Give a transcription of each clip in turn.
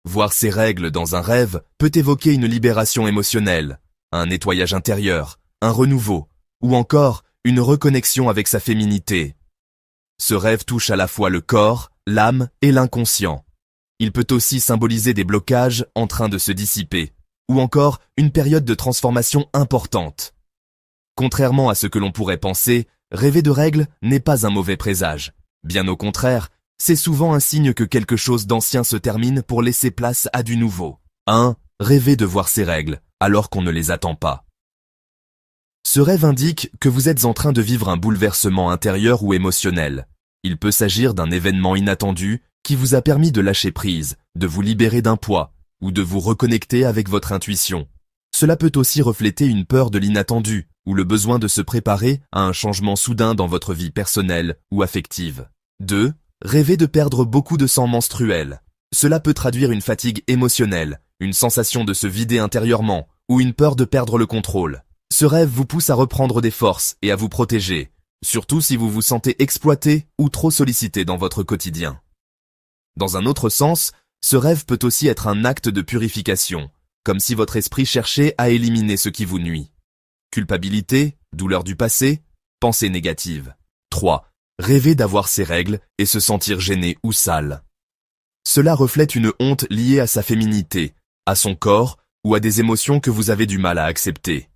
Voir ces règles dans un rêve peut évoquer une libération émotionnelle, un nettoyage intérieur, un renouveau, ou encore une reconnexion avec sa féminité. Ce rêve touche à la fois le corps, l'âme et l'inconscient. Il peut aussi symboliser des blocages en train de se dissiper, ou encore une période de transformation importante. Contrairement à ce que l'on pourrait penser, rêver de règles n'est pas un mauvais présage. Bien au contraire, c'est souvent un signe que quelque chose d'ancien se termine pour laisser place à du nouveau. 1. Rêver de voir ces règles, alors qu'on ne les attend pas. Ce rêve indique que vous êtes en train de vivre un bouleversement intérieur ou émotionnel. Il peut s'agir d'un événement inattendu qui vous a permis de lâcher prise, de vous libérer d'un poids, ou de vous reconnecter avec votre intuition. Cela peut aussi refléter une peur de l'inattendu, ou le besoin de se préparer à un changement soudain dans votre vie personnelle ou affective. 2. Rêver de perdre beaucoup de sang menstruel. Cela peut traduire une fatigue émotionnelle, une sensation de se vider intérieurement, ou une peur de perdre le contrôle. Ce rêve vous pousse à reprendre des forces et à vous protéger, surtout si vous vous sentez exploité ou trop sollicité dans votre quotidien. Dans un autre sens, ce rêve peut aussi être un acte de purification, comme si votre esprit cherchait à éliminer ce qui vous nuit. Culpabilité, douleur du passé, pensée négative. 3. Rêver d'avoir ses règles et se sentir gêné ou sale. Cela reflète une honte liée à sa féminité, à son corps ou à des émotions que vous avez du mal à accepter.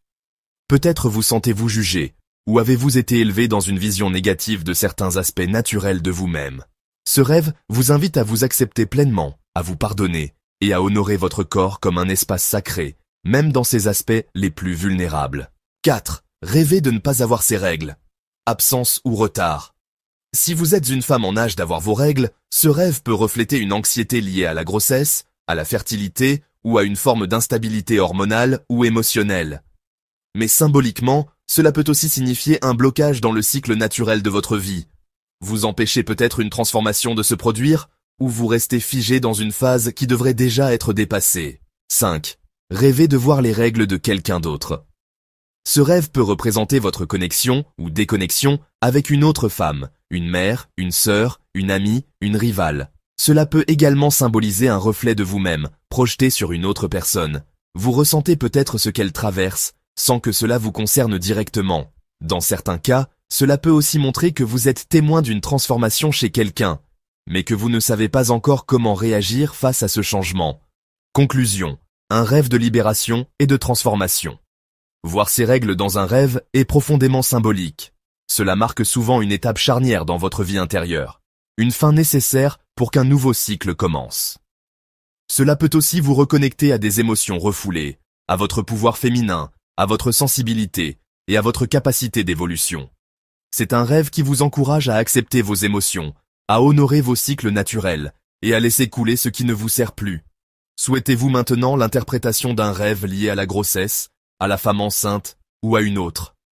Peut-être vous sentez-vous jugé, ou avez-vous été élevé dans une vision négative de certains aspects naturels de vous-même. Ce rêve vous invite à vous accepter pleinement, à vous pardonner et à honorer votre corps comme un espace sacré, même dans ses aspects les plus vulnérables. 4. Rêver de ne pas avoir ses règles. Absence ou retard. Si vous êtes une femme en âge d'avoir vos règles, ce rêve peut refléter une anxiété liée à la grossesse, à la fertilité ou à une forme d'instabilité hormonale ou émotionnelle. Mais symboliquement, cela peut aussi signifier un blocage dans le cycle naturel de votre vie. Vous empêchez peut-être une transformation de se produire, ou vous restez figé dans une phase qui devrait déjà être dépassée. 5. Rêver de voir les règles de quelqu'un d'autre. Ce rêve peut représenter votre connexion ou déconnexion avec une autre femme, une mère, une sœur, une amie, une rivale. Cela peut également symboliser un reflet de vous-même, projeté sur une autre personne. Vous ressentez peut-être ce qu'elle traverse, sans que cela vous concerne directement. Dans certains cas, cela peut aussi montrer que vous êtes témoin d'une transformation chez quelqu'un, mais que vous ne savez pas encore comment réagir face à ce changement. Conclusion. Un rêve de libération et de transformation. Voir ces règles dans un rêve est profondément symbolique. Cela marque souvent une étape charnière dans votre vie intérieure, une fin nécessaire pour qu'un nouveau cycle commence. Cela peut aussi vous reconnecter à des émotions refoulées, à votre pouvoir féminin, à votre sensibilité et à votre capacité d'évolution. C'est un rêve qui vous encourage à accepter vos émotions, à honorer vos cycles naturels et à laisser couler ce qui ne vous sert plus. Souhaitez-vous maintenant l'interprétation d'un rêve lié à la grossesse, à la femme enceinte ou à une autre?